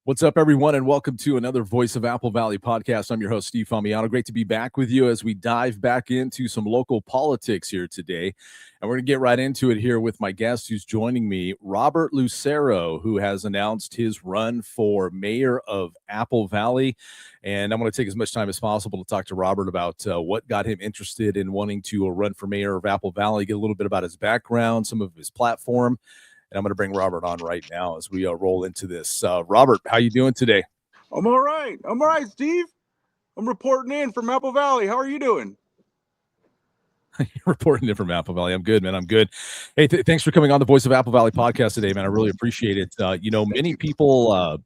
What's up, everyone, and welcome to another Voice of Apple Valley podcast. I'm your host, Steve Famiano. Great to be back with you as we dive back into some local politics here today. And we're going to get right into it here with my guest who's joining me, Robert Lucero, who has announced his run for mayor of Apple Valley. And I'm going to take as much time as possible to talk to Robert about what got him interested in wanting to run for mayor of Apple Valley, get a little bit about his background, some of his platform. And I'm going to bring Robert on right now as we roll into this. Robert, how you doing today? I'm all right, Steve. I'm reporting in from Apple Valley. How are you doing? You're reporting in from Apple Valley. I'm good, man. I'm good. Hey, thanks for coming on the Voice of Apple Valley podcast today, man. I really appreciate it. Many people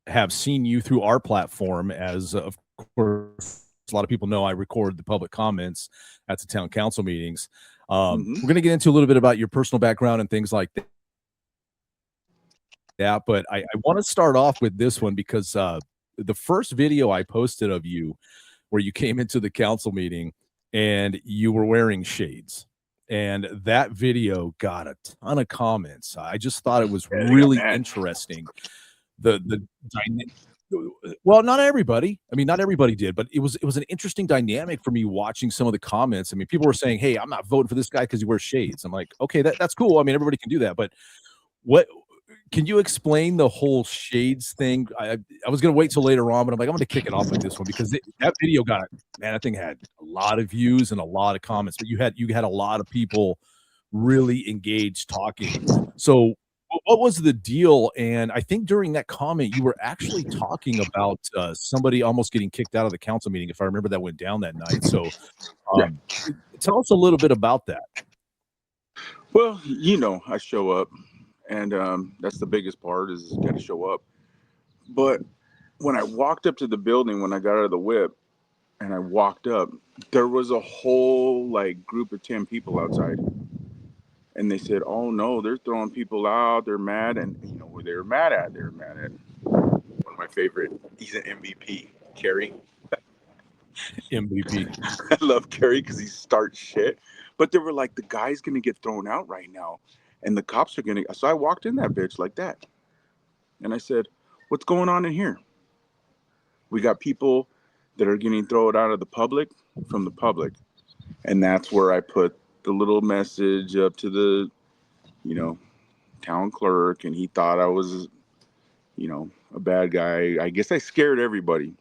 have seen you through our platform as, of course, a lot of people know I record the public comments at the town council meetings. We're going to get into a little bit about your personal background and things like that. But I want to start off with this one because the first video I posted of you where you came into the council meeting and you were wearing shades, and that video got a ton of comments. I just thought it was really interesting. Well, not everybody. I mean, not everybody did, but it was an interesting dynamic for me watching some of the comments. I mean, people were saying, "Hey, I'm not voting for this guy because he wears shades." I'm like, okay, that's cool. I mean, everybody can do that, but what can you explain the whole shades thing? I was going to wait till later on, but I'm like, I'm going to kick it off with this one because that video that thing had a lot of views and a lot of comments, but you had a lot of people really engaged talking. So what was the deal? And I think during that comment, you were actually talking about somebody almost getting kicked out of the council meeting, if I remember that went down that night. So tell us a little bit about that. Well, I show up. And that's the biggest part is got to show up. But when I walked up to the building, when I got out of the whip and I walked up, there was a whole group of 10 people outside. And they said, "Oh no, they're throwing people out. They're mad." And who they were mad at? They were mad at one of my favorite. He's an MVP, Kerry. MVP. I love Kerry because he starts shit. But they were like, the guy's gonna get thrown out right now, and the cops are gonna. So I walked in that bitch like that, and I said, "What's going on in here? We got people that are getting thrown out of the public from the public," and that's where I put the little message up to the, town clerk, and he thought I was, a bad guy. I guess I scared everybody,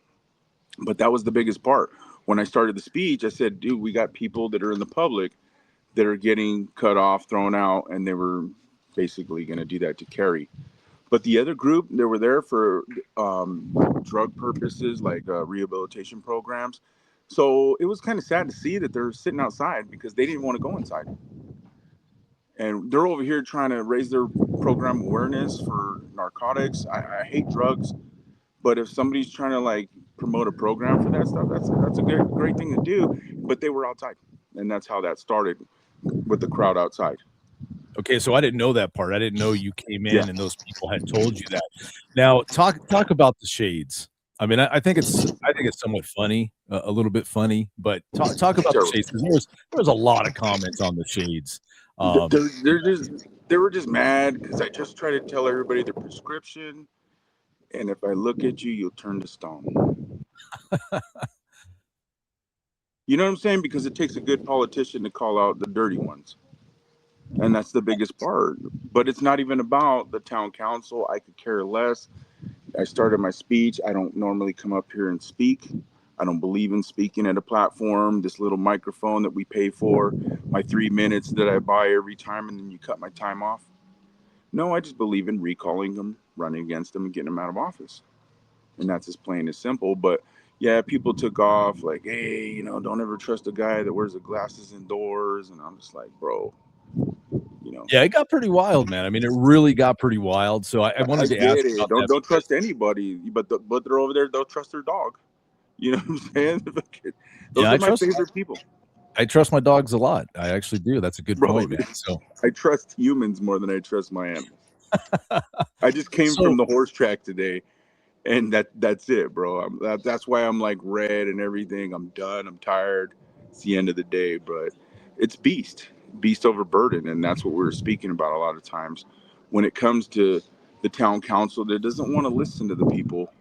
but that was the biggest part. When I started the speech, I said, "Dude, we got people that are in the public that are getting cut off, thrown out," and they were basically going to do that to Kerry. But the other group, they were there for drug purposes, like rehabilitation programs. So it was kind of sad to see that they're sitting outside because they didn't want to go inside. And they're over here trying to raise their program awareness for narcotics. I hate drugs, but if somebody's trying to promote a program for that stuff, that's a great thing to do. But they were outside, and that's how that started with the crowd outside. Okay, so I didn't know that part. I didn't know you came in and those people had told you that. Now, talk about the shades. I mean, I think it's somewhat funny, a little bit funny, but talk about the shades because there was a lot of comments on the shades. They were just mad because I just try to tell everybody their prescription, and if I look at you, you'll turn to stone. You know what I'm saying? Because it takes a good politician to call out the dirty ones. And that's the biggest part. But it's not even about the town council. I could care less. I started my speech. I don't normally come up here and speak. I don't believe in speaking at a platform, this little microphone that we pay for, my 3 minutes that I buy every time, and then you cut my time off. No, I just believe in recalling them, running against them, and getting them out of office. And that's as plain as simple. But yeah, people took off like, "Hey, don't ever trust a guy that wears the glasses indoors." And I'm just like, bro, Yeah, it got pretty wild, man. I mean, it really got pretty wild. So I wanted to ask about that. Don't trust anybody, but they're over there. They'll trust their dog. You know what I'm saying? Those are my favorite people. I trust my dogs a lot. I actually do. That's a good point, man. So I trust humans more than I trust my animals. I just came from the horse track today, and that's it, bro. That's why I'm like red and everything. I'm done. I'm tired. It's the end of the day, but it's beast over burden, and that's what we were speaking about a lot of times when it comes to the town council that doesn't want to listen to the people.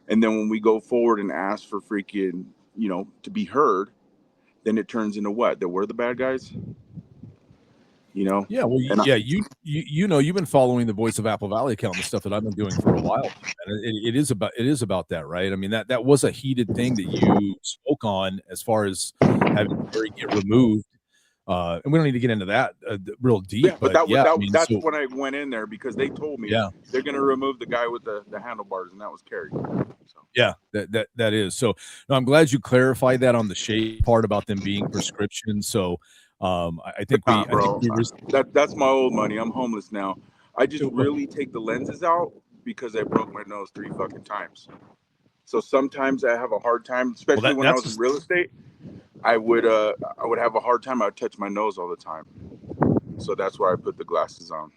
And then when we go forward and ask for freaking, to be heard, then it turns into what? That we're the bad guys, you know? Yeah, well, And I, yeah, you've been following the Voice of Apple Valley account and the stuff that I've been doing for a while, and it is about that, right? I mean, that was a heated thing that you spoke on as far as having Gary get removed, and we don't need to get into that, real deep, yeah, but but yeah, I mean, that's so when I went in there because they told me yeah. they're going to remove the guy with the handlebars, and that was Kerry. So, Yeah, that is. So, no, I'm glad you clarified that on the shade part about them being prescriptions. So, I think nah, I think bro, we that's my old money. I'm homeless now. I just really take the lenses out because I broke my nose 3 fucking times. So sometimes I have a hard time, well, especially that when I that's was in real estate. I would have a hard time. I would touch my nose all the time. So that's why I put the glasses on.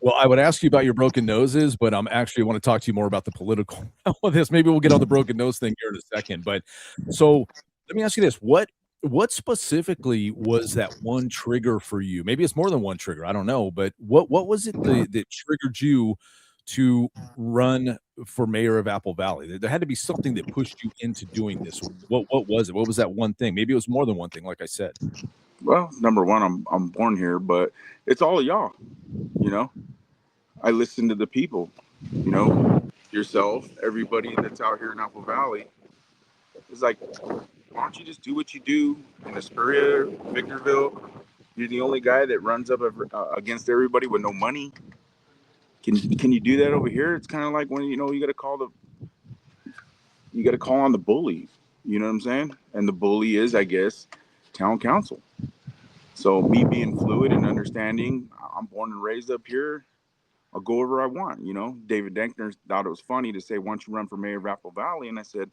well, I would ask you about your broken noses, but I'm actually want to talk to you more about the political of this. Maybe we'll get on the broken nose thing here in a second. But so let me ask you this: what specifically was that one trigger for you? Maybe it's more than one trigger. I don't know, but what was it that triggered you to run for mayor of Apple Valley? There had to be something that pushed you into doing this. What was it? What was that one thing? Maybe it was more than one thing, like I said. Well, number one, I'm born here, but it's all of y'all. You know, I listen to the people. You know, yourself, everybody that's out here in Apple Valley. It's like, why don't you just do what you do in Aspiria, Victorville? You're the only guy that runs up against everybody with no money. Can you do that over here? It's kind of like when you got to call on the bully. You know what I'm saying? And the bully is, I guess, town council. So me being fluid and understanding, I'm born and raised up here. I'll go wherever I want. David Denkner thought it was funny to say, "Why don't you run for mayor of Apple Valley?" And I said,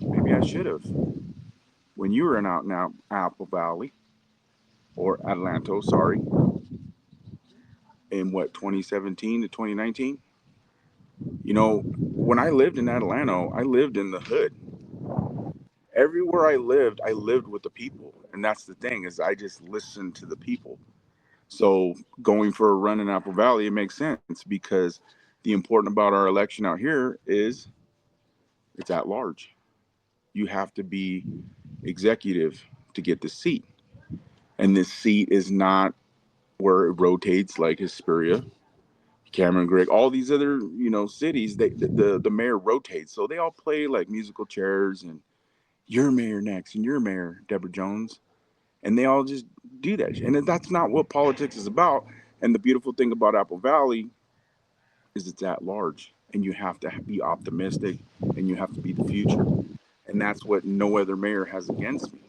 maybe I should have. When you were in out now Apple Valley or Atlanto, sorry, in what 2017 to 2019. When I lived in Atlanta, I lived in the hood. Everywhere I lived with the people, and that's the thing is I just listened to the people. So going for a run in Apple Valley, it makes sense because the important about our election out here is it's at large. You have to be executive to get the seat, and this seat is not where it rotates like Hesperia, Cameron, Gregg, all these other cities. The mayor rotates, so they all play like musical chairs, and you're mayor next, and you're mayor, Deborah Jones, and they all just do that, and that's not what politics is about. And the beautiful thing about Apple Valley is it's at large, and you have to be optimistic, and you have to be the future, and that's what no other mayor has against me.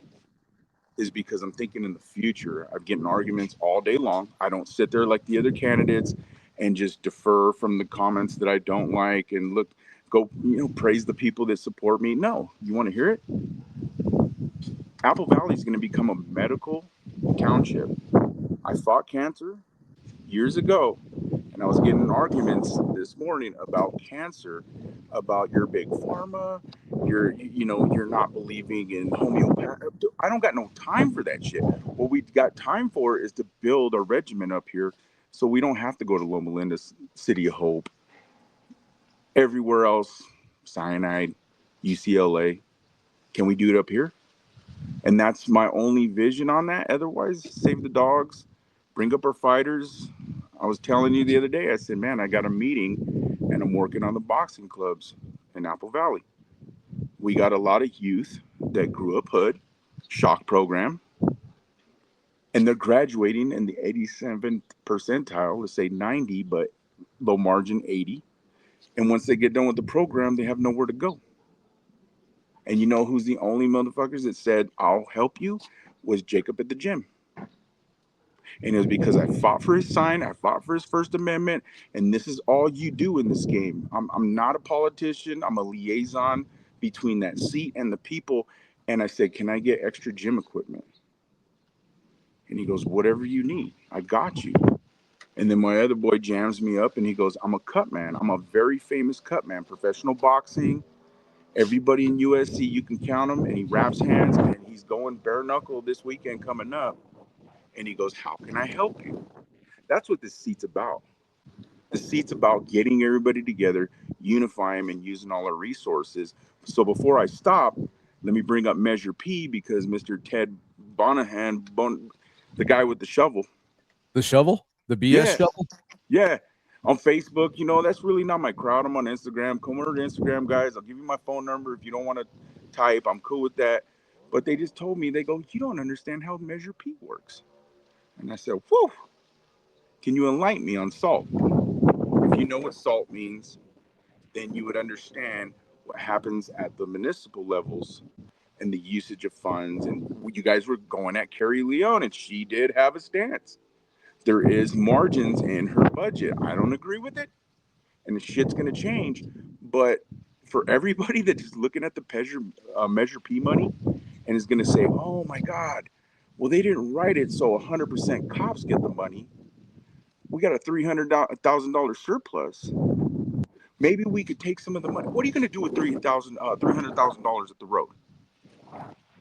Is because I'm thinking in the future. I'm getting arguments all day long. I don't sit there like the other candidates and just defer from the comments that I don't like and go, praise the people that support me. No, you want to hear it? Apple Valley is going to become a medical township. I fought cancer years ago, and I was getting in arguments this morning about cancer, about your big pharma, you're not believing in homeopathy. I don't got no time for that shit. What we got time for is to build a regiment up here, so we don't have to go to Loma Linda, City of Hope, everywhere else, Cyanide, UCLA. Can we do it up here? And that's my only vision on that. Otherwise, save the dogs, bring up our fighters. I was telling you the other day, I said, man, I got a meeting and I'm working on the boxing clubs in Apple Valley. We got a lot of youth that grew up hood, shock program, and they're graduating in the 87th percentile, let's say 90, but low margin 80. And once they get done with the program, they have nowhere to go. And you know who's the only motherfuckers that said, I'll help you? Was Jacob at the gym. And it was because I fought for his sign, I fought for his First Amendment, and this is all you do in this game. I'm not a politician, I'm a liaison between that seat and the people. And I said, can I get extra gym equipment? And he goes, whatever you need, I got you. And then my other boy jams me up and he goes, I'm a cut man. I'm a very famous cut man, professional boxing. Everybody in USC, you can count him. And he wraps hands and he's going bare knuckle this weekend coming up. And he goes, how can I help you? That's what this seat's about. The seat's about getting everybody together, unifying them, and using all our resources. So before I stop, let me bring up Measure P because Mr. Ted the guy with the shovel. The shovel? The BS Yeah, shovel? yeah. On Facebook, that's really not my crowd. I'm on Instagram. Come over to Instagram, guys. I'll give you my phone number if you don't want to type. I'm cool with that. But they just told me, they go, you don't understand how Measure P works. And I said, whew, can you enlighten me on salt? If you know what salt means, then you would understand what happens at the municipal levels and the usage of funds. And you guys were going at Carrie Leon, and she did have a stance. There is margins in her budget. I don't agree with it, and the shit's gonna change. But for everybody that's just looking at the Measure P money and is gonna say, "Oh my God, well they didn't write it so 100% cops get the money. We got a $300,000 surplus. Maybe we could take some of the money. What are you gonna do with $300,000 at the road?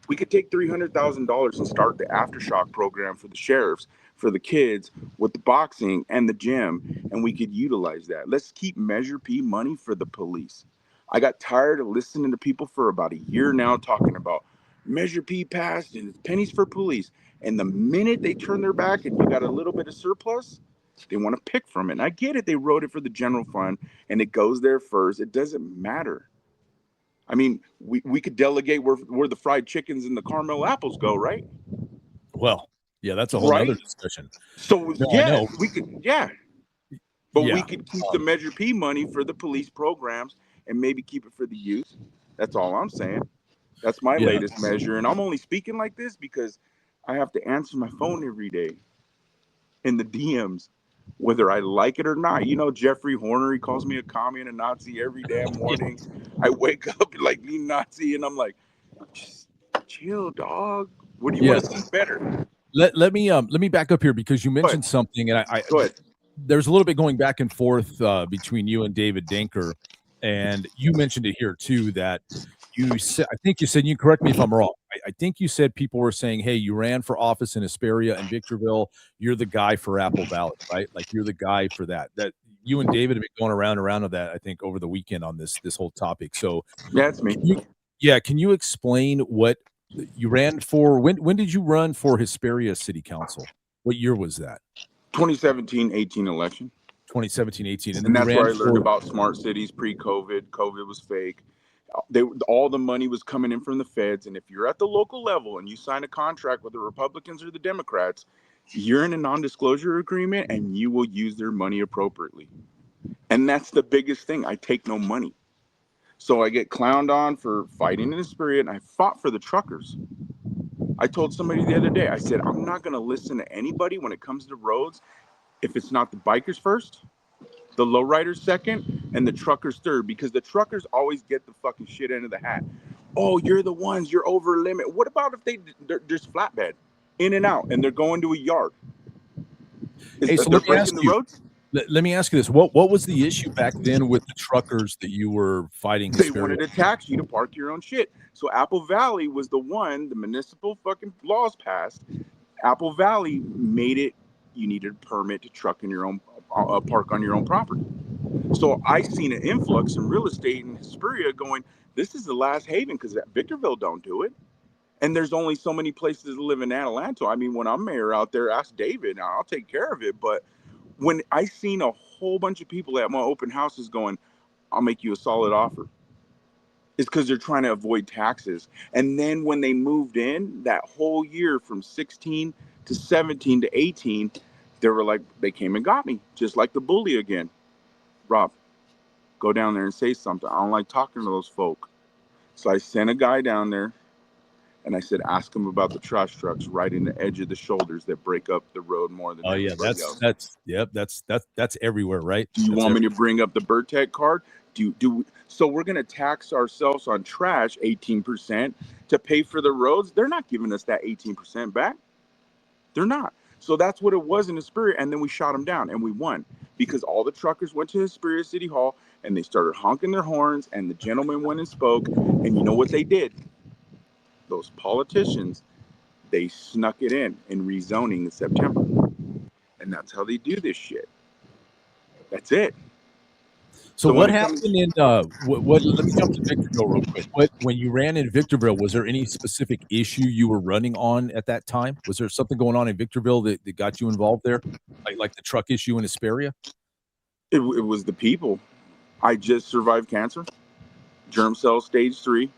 We could take $300,000 and start the aftershock program for the sheriffs, for the kids with the boxing and the gym, and we could utilize that. Let's keep Measure P money for the police. I got tired of listening to people for about a year now talking about Measure P passed and it's pennies for police. And the minute they turn their back and you got a little bit of surplus, they want to pick from it. And I get it. They wrote it for the general fund and it goes there first. It doesn't matter. I mean, we could delegate where the fried chickens and the caramel apples go, right? Well, yeah, that's a whole nother Right. discussion. So No, I yes, know. we could. Yeah, but we Yeah. could keep the Measure P money for the police programs and maybe keep it for the youth. That's all I'm saying. That's my Yeah. latest measure, and I'm only speaking like this because I have to answer my phone every day in the DMs, whether I like it or not. Jeffrey Horner, he calls me a commie and a Nazi every damn Yeah. morning. I wake up like me Nazi, and I'm like, just chill, dog. What do you want Yes. to see better? Let me back up here because you Go ahead. mentioned something, and I Go ahead. there's a little bit going back and forth between you and David Denker, and you mentioned it here too that you said, I think you said, you correct me if I'm wrong. I think you said people were saying, "Hey, you ran for office in Hesperia and Victorville. You're the guy for Apple Valley, right? Like you're the guy for that." That you and David have been going around and around of that. I think over the weekend on this whole topic. So, Yeah, it's me. can you, yeah, can you explain what you ran for? When did you run for Hesperia City Council? What year was that? 2017-18 election. 2017, 18, and then And you that's ran where I learned for. about smart cities pre-COVID. COVID was fake. All the money was coming in from the feds, and if you're at the local level and you sign a contract with the Republicans or the Democrats, you're in a non-disclosure agreement and you will use their money appropriately. And that's the biggest thing. I take no money. So I get clowned on for fighting in the spirit, and I fought for the truckers. I told somebody the other day, I said, I'm not going to listen to anybody when it comes to roads if it's not the bikers first, the lowriders second, and the truckers third, because the truckers always get the fucking shit end of the hat. Oh, you're the ones, you're over limit. What about if they're just flatbed, in and out, and they're going to a yard? Hey, so They're let me ask breaking the you. roads? Let me ask you this: what was the issue back then with the truckers that you were fighting They Hesperia? wanted to tax you to park your own shit. So Apple Valley was the one, the municipal fucking laws passed. Apple Valley made it, you needed a permit to truck in your own, park on your own property. So I seen an influx in real estate in Hesperia going, this is the last haven because Victorville don't do it. And there's only so many places to live in Adelanto. I mean, when I'm mayor out there, ask David, I'll take care of it. But when I seen a whole bunch of people at my open houses going, I'll make you a solid offer, it's because they're trying to avoid taxes. And then when they moved in that whole year from 16 to 17 to 18, they were like, they came and got me, just like the bully again. Rob, go down there and say something. I don't like talking to those folk. So I sent a guy down there and I said, ask him about the trash trucks right in the edge of the shoulders that break up the road more than Oh yeah, everybody else. that's everywhere, right? Do you That's want every. me to bring up the Burtec card? So we're going to tax ourselves on trash 18% to pay for the roads? They're not giving us that 18% back. They're not. So that's what it was in the spirit. And then we shot them down and we won because all the truckers went to the Spirit City Hall and they started honking their horns and the gentleman went and spoke. And you know what they did? Those politicians, they snuck it in rezoning in September. And that's how they do this shit. That's it. So So when what it comes, happened in what let me jump to Victorville real quick. What when you ran in Victorville, was there any specific issue you were running on at that time? Was there something going on in Victorville that got you involved there? Like the truck issue in Hesperia? it was the people. I just survived cancer, germ cell stage 3.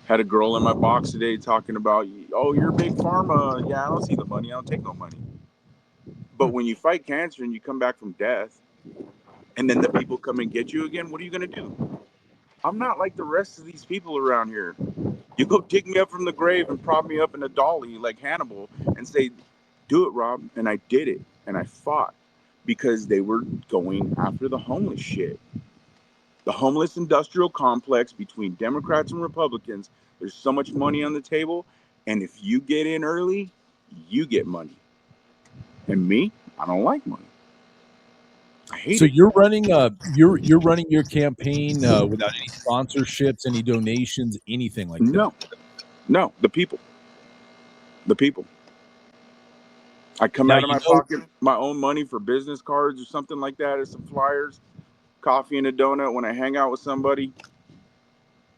Had a girl in my box today talking about, oh, you're big pharma. Yeah, I don't see the money. I don't take no money. But Hmm. when you fight cancer and you come back from death, and then the people come and get you again, what are you going to do? I'm not like the rest of these people around here. You go dig me up from the grave and prop me up in a dolly like Hannibal and say, do it, Rob. And I did it. And I fought because they were going after the homeless shit. The homeless industrial complex between Democrats and Republicans, there's so much money on the table. And if you get in early, you get money. And me, I don't like money. I hate So it. you're running your campaign without any sponsorships, any donations, anything like that. No, no, the people, the people. I come Now out of you my know. pocket, my own money for business cards or something like that, or some flyers, coffee and a donut when I hang out with somebody.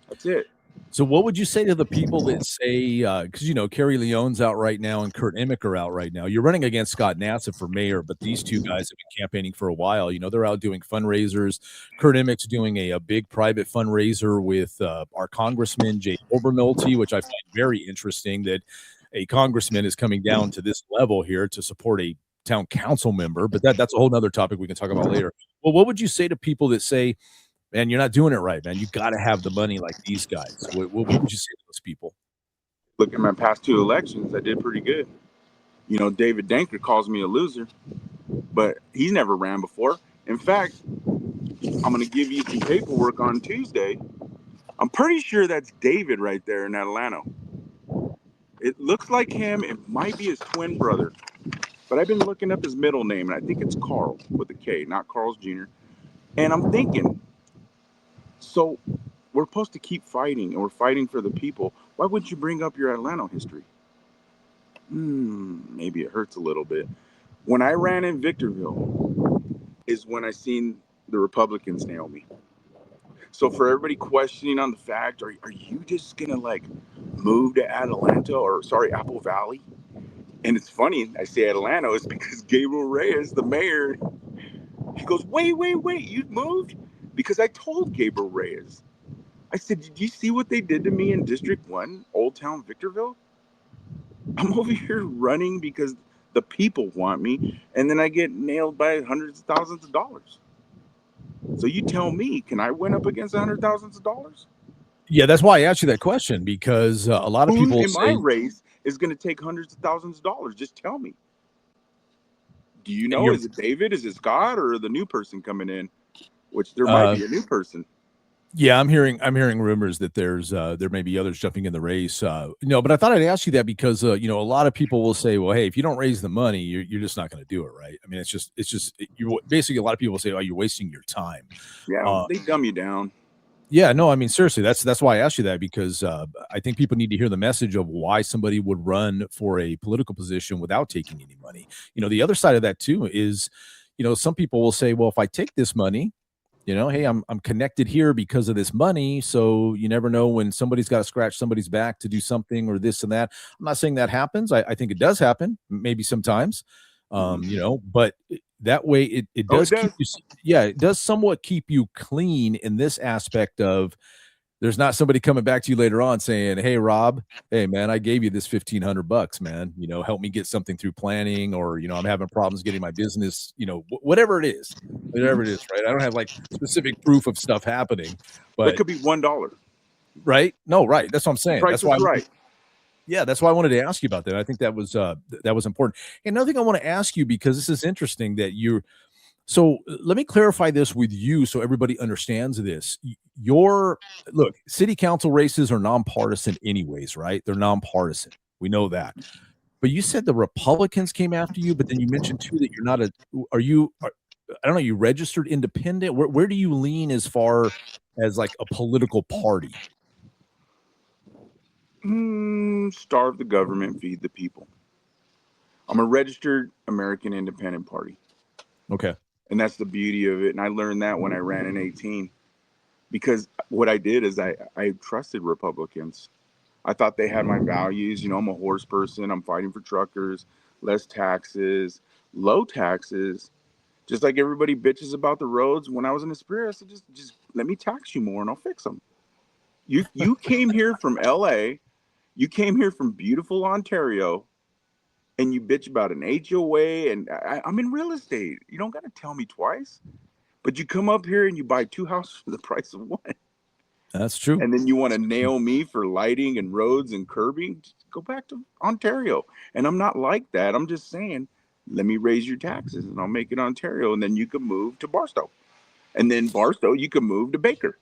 That's it. So what would you say to the people that say, because Kerry Leone's out right now and Kurt Emick are out right now. You're running against Scott Nassif for mayor, but these two guys have been campaigning for a while. They're out doing fundraisers. Kurt Emick's doing a big private fundraiser with our Congressman Jay Obernolte, which I find very interesting that a congressman is coming down to this level here to support a town council member. But that's a whole nother topic we can talk about later. Well, what would you say to people that say, man, you're not doing it right, man. You got to have the money like these guys. What would you say to those people? Look at my past 2 elections, I did pretty good. David Danker calls me a loser, but he's never ran before. In fact, I'm going to give you some paperwork on Tuesday. I'm pretty sure that's David right there in Atlanta. It looks like him. It might be his twin brother, but I've been looking up his middle name, and I think it's Carl with a K, not Carl's Jr. And I'm thinking, so we're supposed to keep fighting, and we're fighting for the people. Why wouldn't you bring up your Atlanta history? Maybe it hurts a little bit. When I ran in Victorville is when I seen the Republicans nail me. So for everybody questioning on the fact, are you just gonna like move to Atlanta or sorry, Apple Valley? And it's funny, I say Atlanta is because Gabriel Reyes, the mayor, he goes, wait, you moved? Because I told Gabriel Reyes, I said, did you see what they did to me in District 1, Old Town Victorville? I'm over here running because the people want me, and then I get nailed by hundreds of thousands of dollars. So you tell me, can I win up against hundred thousands of dollars? Yeah, that's why I asked you that question because a lot of Who people in my say race is going to take hundreds of thousands of dollars? Just tell me. Do you know? you're. Is it David? Is it Scott? Or the new person coming in? Which there might Uh, be a new person. yeah, I'm hearing rumors that there may be others jumping in the race. No, but I thought I'd ask you that because a lot of people will say, well, hey, if you don't raise the money, you're just not going to do it, right? I mean, you basically a lot of people say, oh, you're wasting your time. Yeah, Uh, they dumb you down. Yeah, no, I mean, seriously, that's why I asked you that because I think people need to hear the message of why somebody would run for a political position without taking any money. The other side of that too is, some people will say, well, if I take this money, hey, I'm connected here because of this money, so you never know when somebody's got to scratch somebody's back to do something or this and that. I'm not saying that happens. I think it does happen, maybe sometimes, but that way it Oh, it does does. keep you. Yeah, it does somewhat keep you clean in this aspect of there's not somebody coming back to you later on saying, "Hey, Rob, hey man, I gave you this $1,500, man. Help me get something through planning, or I'm having problems getting my business. Whatever it is, right? I don't have like specific proof of stuff happening, That but could be $1. right? No, right. That's what I'm saying. Price is right. Yeah, that's why I wanted to ask you about that. I think that was important. Another thing I want to ask you because this is interesting that you're so let me clarify this with you so everybody understands this. Your look, city council races are nonpartisan anyways, right? They're nonpartisan. We know that. But you said the Republicans came after you, but then you mentioned too that you're not a I don't know, you registered independent. Where do you lean as far as like a political party? Starve the government, feed the people. I'm a registered American Independent Party. Okay. And that's the beauty of it. And I learned that when I ran in 18, because what I did is I trusted Republicans. I thought they had my values. You know, I'm a horse person. I'm fighting for truckers, less taxes, low taxes. Just like everybody bitches about the roads. When I was in the Spirit, I said, just let me tax you more and I'll fix them. You came here from LA, you came here from beautiful Ontario, and you bitch about an HOA, and I'm in real estate. You don't got to tell me twice. But you come up here and you buy two houses for the price of one, That's true. and then you want to nail me for lighting and roads and curbing. Just go back to Ontario. And I'm not like that. I'm just saying, let me raise your taxes and I'll make it Ontario, and then you can move to Barstow, and then Barstow you can move to Baker.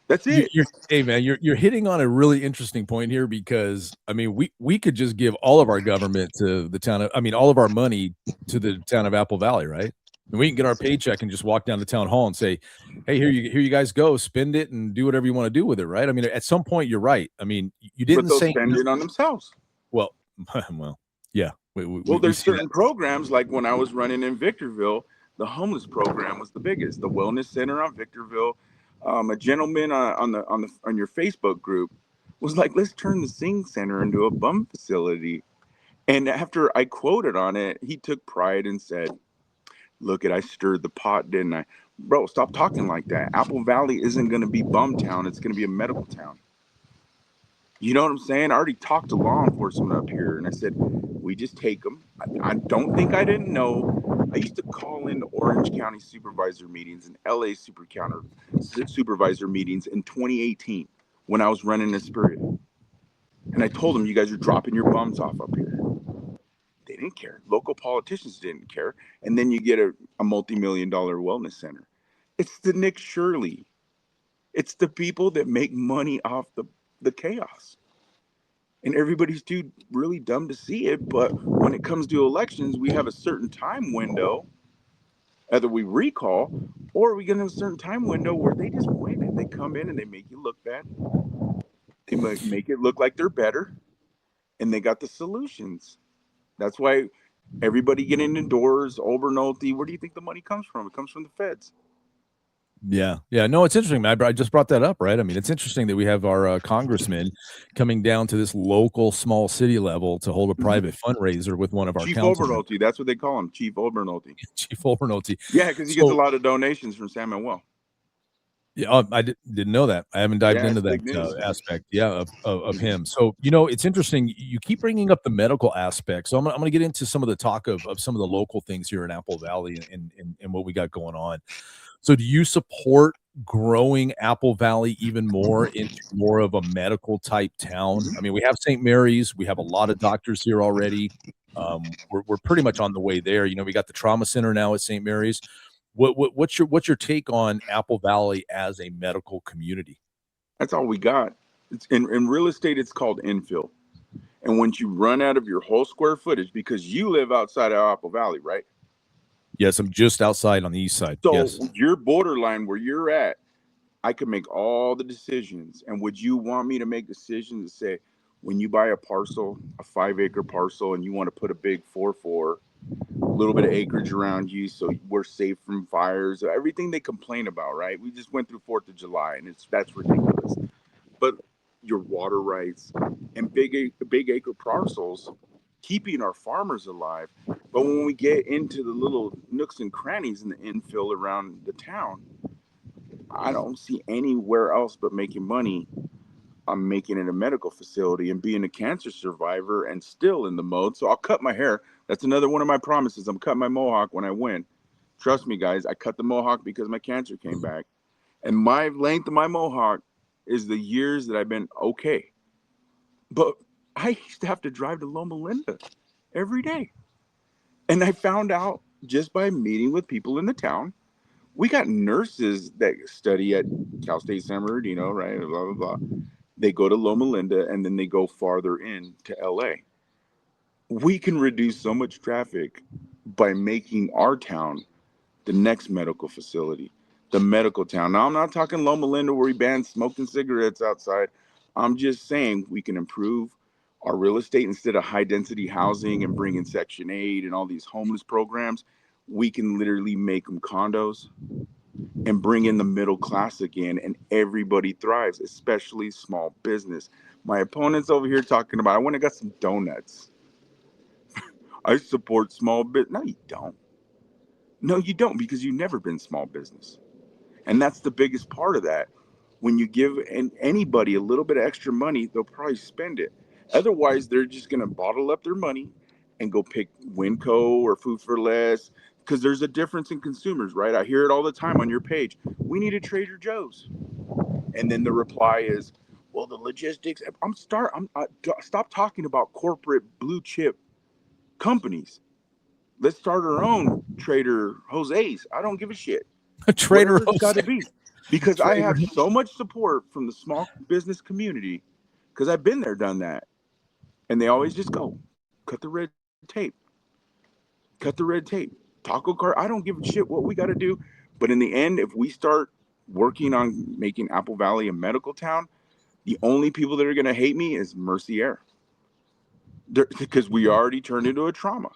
That's it. Hey man, you're hitting on a really interesting point here because I mean we could just give all of our government to the town of, I mean all of our money to the town of Apple Valley, right? And we can get our paycheck and just walk down to town hall and say, "Hey, here you guys go, spend it and do whatever you want to do with it," right? I mean, at some point, you're right. I mean, you But didn't they'll say spend no. it on themselves. Well, well, yeah, Well, we there's see that. certain programs, like when I was running in Victorville, the homeless program was the biggest. The wellness center on Victorville. A gentleman on your Facebook group was like, "Let's turn the Sing Center into a bum facility." And after I quoted on it, he took pride and said, "Look, I stirred the pot, didn't I?" Bro, stop talking like that. Apple Valley isn't going to be bum town. It's going to be a medical town. You know what I'm saying? I already talked to law enforcement up here, and I said, we just take them. I don't think I didn't know. I used to call in Orange County supervisor meetings and LA supervisor meetings in 2018 when I was running the Spirit. And I told them, you guys are dropping your bums off up here. They didn't care. Local politicians didn't care. And then you get a multi-million-dollar wellness center. It's the Nick Shirley. It's the people that make money off the chaos. And everybody's too really dumb to see it. But when it comes to elections, we have a certain time window, either we recall or we get in a certain time window where they just win and they come in and they make you look bad. They make it look like they're better, and they got the solutions. That's why everybody getting indoors, Obernolte, where do you think the money comes from? It comes from the feds. Yeah, yeah. No, it's interesting, man. I just brought that up, right? I mean, it's interesting that we have our congressman coming down to this local small city level to hold a Mhm. private fundraiser with one of our Chief councilmen, Obernolte, that's what they call him, Chief Obernolte. Chief Overnolte. Yeah, because he gets a So, lot of donations from San Manuel. yeah, didn't know that. I haven't dived Yeah, into it's that big news. aspect, yeah, of him. So, you know, it's interesting. You keep bringing up the medical aspect. So, I'm gonna get into some of the talk of some of the local things here in Apple Valley and what we got going on. So do you support growing Apple Valley even more into more of a medical type town? I mean, we have St. Mary's, we have a lot of doctors here already. We're pretty much on the way there. You know, we got the trauma center now at St. Mary's. What's your take on Apple Valley as a medical community? That's all we got. It's in real estate, it's called infill. And once you run out of your whole square footage, because you live outside of Apple Valley, right? Yes, I'm just outside on the east side. So Yes. your borderline where you're at, I can make all the decisions. And would you want me to make decisions to say, when you buy a parcel, a 5 acre parcel, and you want to put a big 4-4, a little bit of acreage around you so we're safe from fires, everything they complain about, right? We just went through 4th of July and that's ridiculous. But your water rights and big acre parcels, keeping our farmers alive. But when we get into the little nooks and crannies in the infill around the town, I don't see anywhere else but making money. I'm making it a medical facility and being a cancer survivor and still in the mode. So I'll cut my hair. That's another one of my promises. I'm cutting my mohawk when I win. Trust me, guys. I cut the mohawk because my cancer came back. And my length of my mohawk is the years that I've been okay. But I used to have to drive to Loma Linda every day. And I found out just by meeting with people in the town. We got nurses that study at Cal State San Bernardino, right? Blah, blah, blah. They go to Loma Linda and then they go farther in to LA. We can reduce so much traffic by making our town the next medical facility, the medical town. Now, I'm not talking Loma Linda where we ban smoking cigarettes outside. I'm just saying we can improve our real estate instead of high density housing and bringing Section 8 and all these homeless programs. we can literally make them condos and bring in the middle class again, and everybody thrives, especially small business. My opponent's over here talking about, I went and got some donuts. I support small business. No, you don't. No, you don't, because you've never been small business. And that's the biggest part of that. When you give anybody a little bit of extra money, they'll probably spend it. Otherwise, they're just going to bottle up their money and go pick Winco or Food for Less, because there's a difference in consumers, right? I hear it all the time on your page. We need a Trader Joe's. And then the reply is, well, the logistics. Stop talking about corporate blue chip companies. Let's start our own Trader Jose's. I don't give a shit. Trader Whatever it's got Jose. to be. Because I Trader. have so much support from the small business community, because I've been there, done that. And they always just go, cut the red tape. Cut the red tape. Taco cart. I don't give a shit what we got to do. But in the end, if we start working on making Apple Valley a medical town, the only people that are going to hate me is Mercier. Because we already turned into a trauma.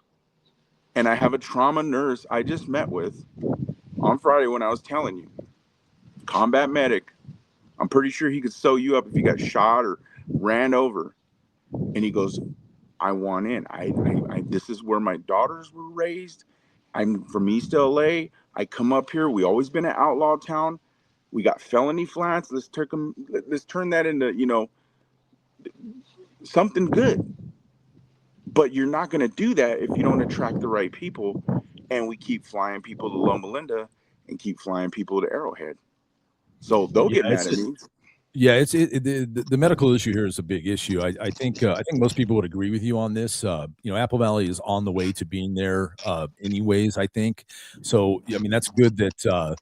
And I have a trauma nurse I just met with on Friday when I was telling you, combat medic. I'm pretty sure he could sew you up if you got shot or ran over. And he goes, I want in. This is where my daughters were raised. I'm from East LA. I come up here. We always been an outlaw town. We got felony flats. Let's turn that into, something good. But you're not going to do that if you don't attract the right people. And we keep flying people to Loma Linda and keep flying people to Arrowhead. So they'll Yeah, get mad at me. yeah, the medical issue here is a big issue. I think most people would agree with you on this. Apple Valley is on the way to being there, anyways. I think so. I mean, that's good that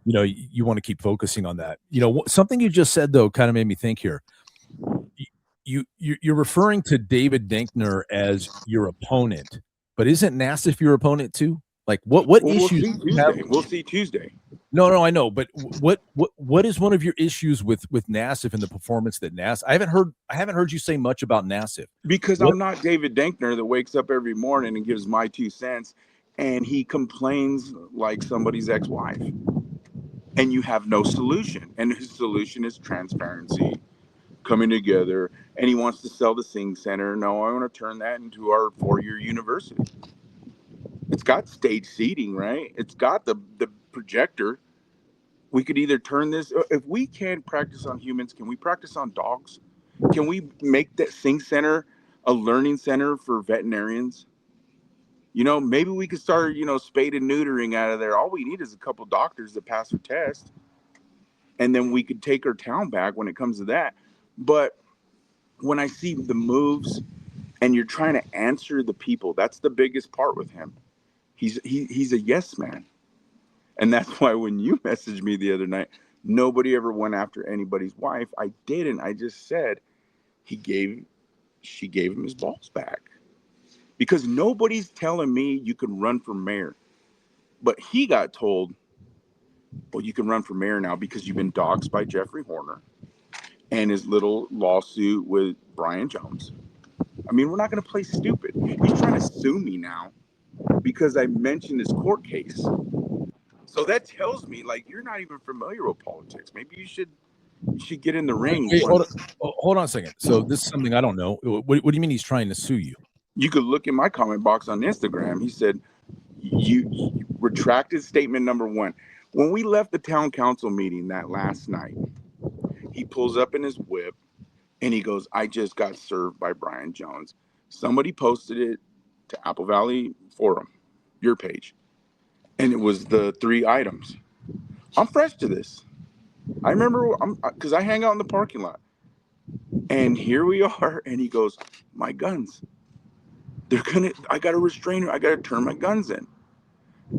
you want to keep focusing on that. Something you just said though kind of made me think here. Y- you're referring to David Denkner as your opponent, but isn't Nassif your opponent too? Like, what Well, we'll issues see do you have? Tuesday. We'll see Tuesday. No, no, I know, but what is one of your issues with Nassif and the performance that Nassif? I haven't heard you say much about Nassif. Because What? I'm not David Denkner that wakes up every morning and gives my 2 cents and he complains like somebody's ex-wife. And you have no solution. And his solution is transparency, coming together, and he wants to sell the Sing Center. No, I want to turn that into our 4-year university. It's got stage seating, right? It's got the projector. We could either turn this, if we can't practice on humans, can we practice on dogs? Can we make that Sing Center a learning center for veterinarians? Maybe we could start, spade and neutering out of there. All we need is a couple doctors that pass their test, and then we could take our town back when it comes to that. But when I see the moves and you're trying to answer the people, that's the biggest part with him. He's a yes man. And that's why when you messaged me the other night, nobody ever went after anybody's wife. I didn't. I just said he gave she gave him his balls back. Because nobody's telling me you can run for mayor. But he got told, well, you can run for mayor now because you've been doxxed by Jeffrey Horner and his little lawsuit with Brian Jones. I mean, we're not going to play stupid. He's trying to sue me now because I mentioned his court case. So that tells me, like, you're not even familiar with politics. Maybe you should get in the Wait, ring wait, hold on, once. hold on a second. So this is something I don't know. What do you mean he's trying to sue you? You could look in my comment box on Instagram. He said, you retracted statement number one. When we left the town council meeting that last night, he pulls up in his whip and he goes, I just got served by Brian Jones. Somebody posted it to Apple Valley Forum, your page, and it was the 3 items. I'm fresh to this. I remember because I hang out in the parking lot, and here we are, and he goes, my guns. I got a restrainer. I got to turn my guns in.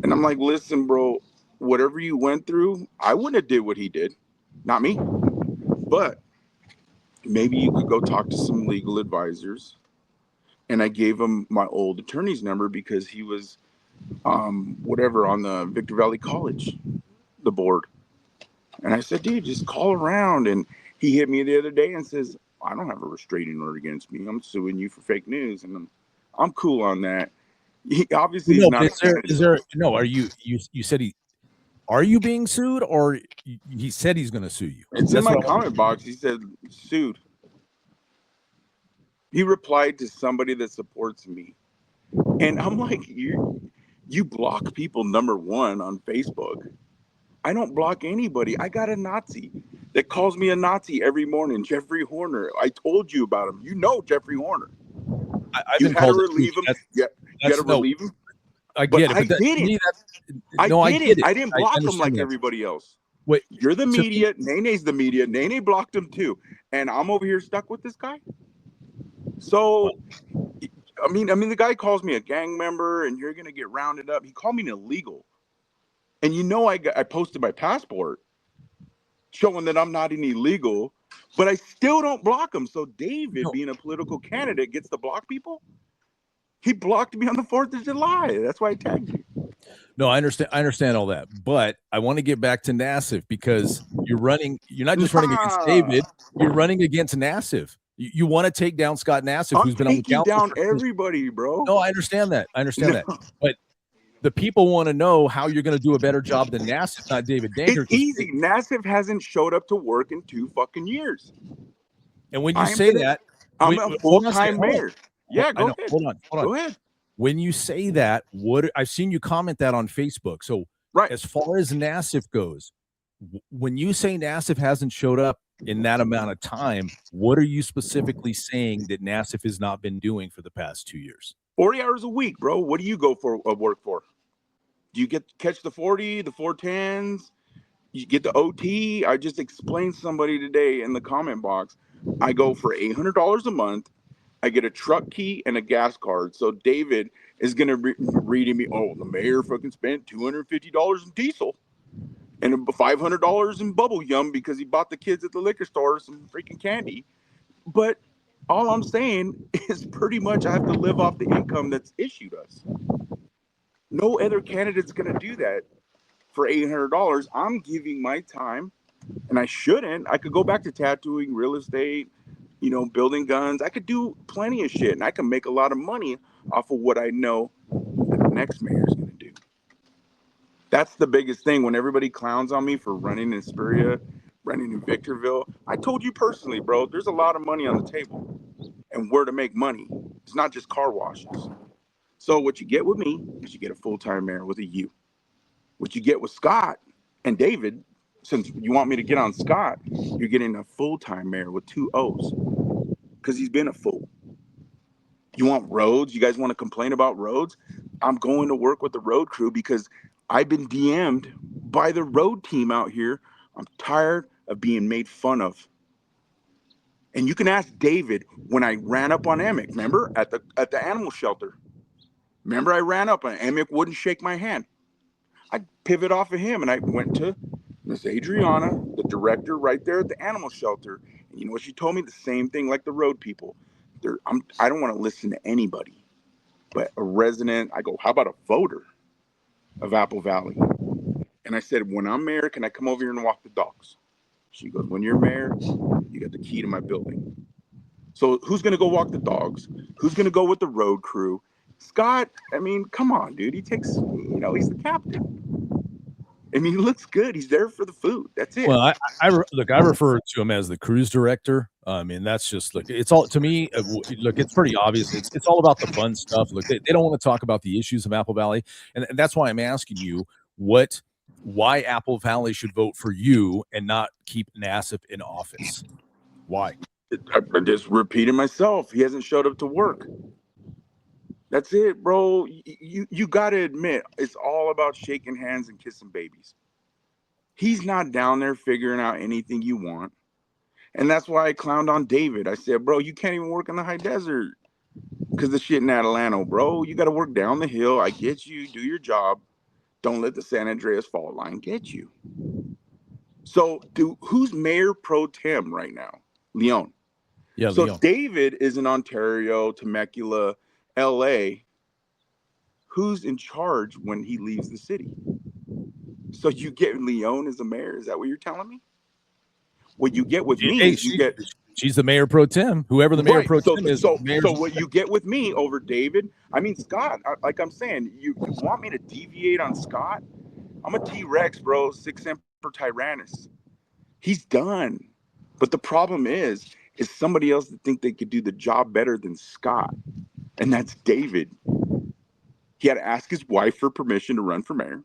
And I'm like, listen, bro, whatever you went through, I wouldn't have did what he did. Not me. But maybe you could go talk to some legal advisors. And I gave him my old attorney's number because he was whatever on the Victor Valley College, the board. And I said, dude, just call around. And he hit me the other day and says, I don't have a restraining order against me. I'm suing you for fake news. And I'm cool on that. He obviously Well, is no, but not a is candidate. there no, are you said are you being sued or he said he's gonna sue you? It's in That's my what I want. comment box. He said sued. He replied to somebody that supports me, and I'm like, you block people number one on Facebook. I don't block anybody. I got a Nazi that calls me a Nazi every morning. Jeffrey Horner. I told you about him. You know Jeffrey Horner. I've You been had to called it too, relieve him. but Yeah, you got to that's no, relieve him. I But get it, I but that to didn't. me, that's I no, I get didn't. it. I didn't I block him understand like that. everybody else. Wait, You're the to me media. Nene's the media. Nene blocked him too, and I'm over here stuck with this guy. well, So, I mean, the guy calls me a gang member, and you're gonna get rounded up. He called me an illegal, and I posted my passport showing that I'm not an illegal, but I still don't block him. So David, no, being a political candidate, gets to block people. He blocked me on the 4th of July. That's why I tagged you. no, I understand all that, but I wanna get back to Nassif because you're not just running against Nah, David, you're running against Nassif. You wanna take down Scott Nassif, I'm who's been on the taking council down for 10. everybody, bro. No, I understand No, that, but the people wanna know how you're gonna do a better job than Nassif, not David Danker, it's 'cause easy. Nassif hasn't showed up to work in 2 fucking years. and when you I am say gonna. that, I'm a hold on a second, full-time mayor. Yeah, I go know, ahead. hold on. Go ahead. When you say that, what I've seen you comment that on Facebook. So, Right. as far as Nassif goes, when you say Nassif hasn't showed up in that amount of time, what are you specifically saying that Nassif has not been doing for the past 2 years? 40 hours a week, bro. What do you go for work for? Do you get catch the 40, the 410s? You get the OT? I just explained somebody today in the comment box. I go for $800 a month. I get a truck key and a gas card. So David is gonna reading me. Oh, the mayor fucking spent $250 in diesel and $500 in bubble yum because he bought the kids at the liquor store some freaking candy. But all I'm saying is pretty much I have to live off the income that's issued us. No other candidate's gonna do that for $800. I'm giving my time, and I shouldn't. I could go back to tattooing, real estate, building guns. I could do plenty of shit, and I can make a lot of money off of what I know that the next mayor is gonna do. That's the biggest thing. When everybody clowns on me for running in Speria, running in Victorville, I told you personally, bro, there's a lot of money on the table and where to make money. It's not just car washes. So what you get with me is you get a full-time mayor with a U. What you get with Scott and David, since you want me to get on Scott, you're getting a full-time mayor with two O's because he's been a fool. You want roads? You guys want to complain about roads? I'm going to work with the road crew because I've been DM'd by the road team out here. I'm tired of being made fun of. And you can ask David when I ran up on Emick, remember, at the animal shelter. Remember I ran up and Emick wouldn't shake my hand. I pivot off of him and I went to Miss Adriana, the director right there at the animal shelter. And you know what she told me? The same thing like the road people. I don't want to listen to anybody, but a resident. I go, how about a voter of Apple Valley? And I said, when I'm mayor, can I come over here and walk the dogs? She goes, when you're mayor, you got the key to my building. So who's going to go walk the dogs? Who's going to go with the road crew? Scott, I mean, come on, dude. He's the captain. I mean, he looks good. He's there for the food. That's it. Well, look, I refer to him as the cruise director. I mean, that's just look, it's all to me. Look, it's pretty obvious. It's all about the fun stuff. Look, they don't want to talk about the issues of Apple Valley, and that's why I'm asking you why Apple Valley should vote for you and not keep Nassif in office. Why? I'm just repeating myself. He hasn't showed up to work. That's it, bro. You got to admit, it's all about shaking hands and kissing babies. He's not down there figuring out anything you want. And that's why I clowned on David. I said, bro, you can't even work in the high desert because the shit in Atlanta, bro. You got to work down the hill. I get you. Do your job. Don't let the San Andreas fault line get you. So, who's mayor pro tem right now? Leon. Yeah, So Leon. David is in Ontario, Temecula, LA. Who's in charge when he leaves the city? So you get Leon as the mayor? Is that what you're telling me? What you get with me Hey, is you get she's the mayor pro tem. Whoever the mayor right. pro So tem is, so mayor's so what you get with me over David, I mean Scott, like I'm saying, you want me to deviate on Scott? I'm a T-Rex, bro, 6 Emperor Tyrannus. He's done. But the problem is somebody else that think they could do the job better than Scott, and that's David. He had to ask his wife for permission to run for mayor.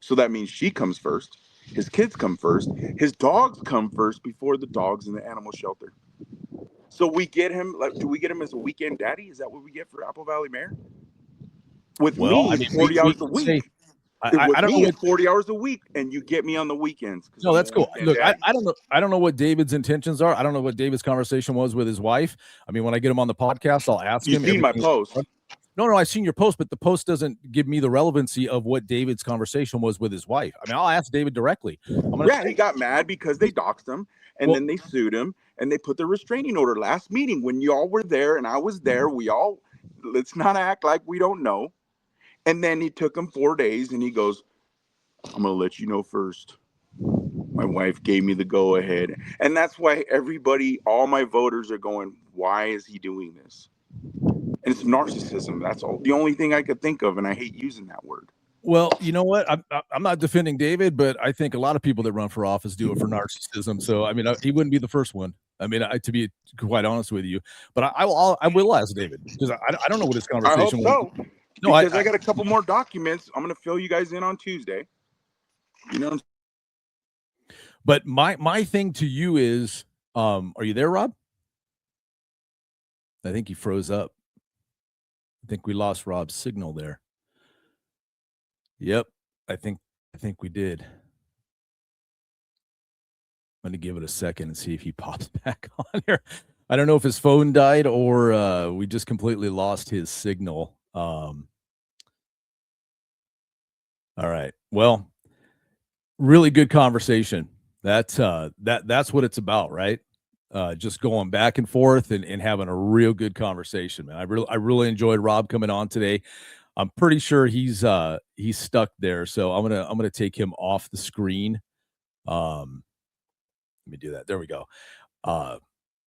So that means she comes first. His kids come first. His dogs come first before the dogs in the animal shelter. So we get him, like, do we get him as a weekend daddy? Is that what we get for Apple Valley Mayor? With well, me, I it's mean, 40 we hours a can say week. With I don't know me, what. it's 40 hours a week, and you get me on the weekends because No, I'm a that's cool. weekend Look, daddy. I don't know what David's intentions are. I don't know what David's conversation was with his wife. I mean, when I get him on the podcast, I'll ask You him seen my everything. post? No, I've seen your post, but the post doesn't give me the relevancy of what David's conversation was with his wife. I mean, I'll ask David directly. Yeah, he got mad because they doxed him, and Well, then they sued him, and they put the restraining order last meeting when y'all were there and I was there. Let's not act like we don't know. And then he took him 4 days, and he goes, "I'm gonna let you know first. My wife gave me the go ahead," and that's why everybody, all my voters, are going, "Why is he doing this?" And it's narcissism. That's all. The only thing I could think of, and I hate using that word. well, you know what? I'm not defending David, but I think a lot of people that run for office do it for narcissism. So, I mean, he wouldn't be the first one. I mean, to be quite honest with you, but I will ask David because I don't know what his I hope conversation was. so, No, because I got a couple more documents. I'm gonna fill you guys in on Tuesday. You know. But my thing to you is, are you there, Rob? I think he froze up. I think we lost Rob's signal there. Yep, I think we did. I'm gonna give it a second and see if he pops back on here. I don't know if his phone died or we just completely lost his signal. All right. Well, really good conversation. That's what it's about, right? Just going back and forth and having a real good conversation, man. I really enjoyed Rob coming on today. I'm pretty sure he's stuck there, so I'm gonna take him off the screen. Let me do that. There we go.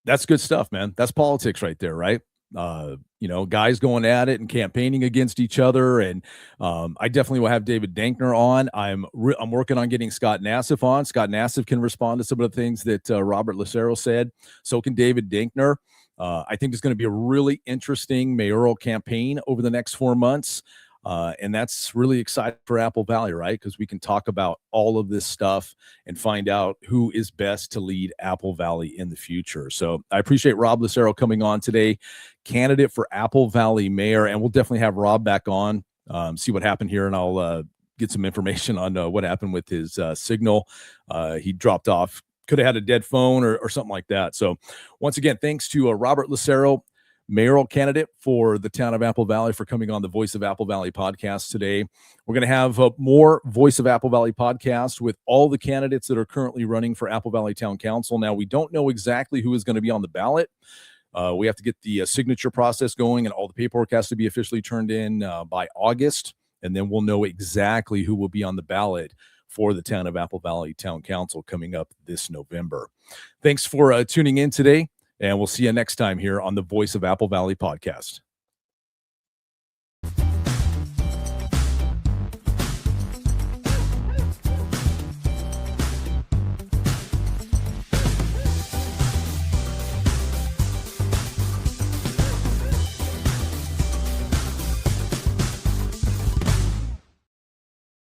That's good stuff, man. That's politics right there, right? Guys going at it and campaigning against each other. And I definitely will have David Dankner on. I'm working on getting Scott Nassif on. Scott Nassif can respond to some of the things that Robert Lucero said. So can David Dankner. I think it's going to be a really interesting mayoral campaign over the next 4 months. And that's really exciting for Apple Valley, right? Because we can talk about all of this stuff and find out who is best to lead Apple Valley in the future. So I appreciate Rob Lucero coming on today, candidate for Apple Valley mayor. And we'll definitely have Rob back on, see what happened here. And I'll get some information on what happened with his signal. He dropped off, could have had a dead phone or something like that. So once again, thanks to Robert Lucero, mayoral candidate for the town of Apple Valley, for coming on the Voice of Apple Valley podcast today. We're going to have more Voice of Apple Valley podcast with all the candidates that are currently running for Apple Valley Town Council. Now, we don't know exactly who is going to be on the ballot. We have to get the signature process going, and all the paperwork has to be officially turned in by August, and then we'll know exactly who will be on the ballot for the town of Apple Valley Town Council coming up this November. Thanks for tuning in today. And we'll see you next time here on the Voice of Apple Valley podcast.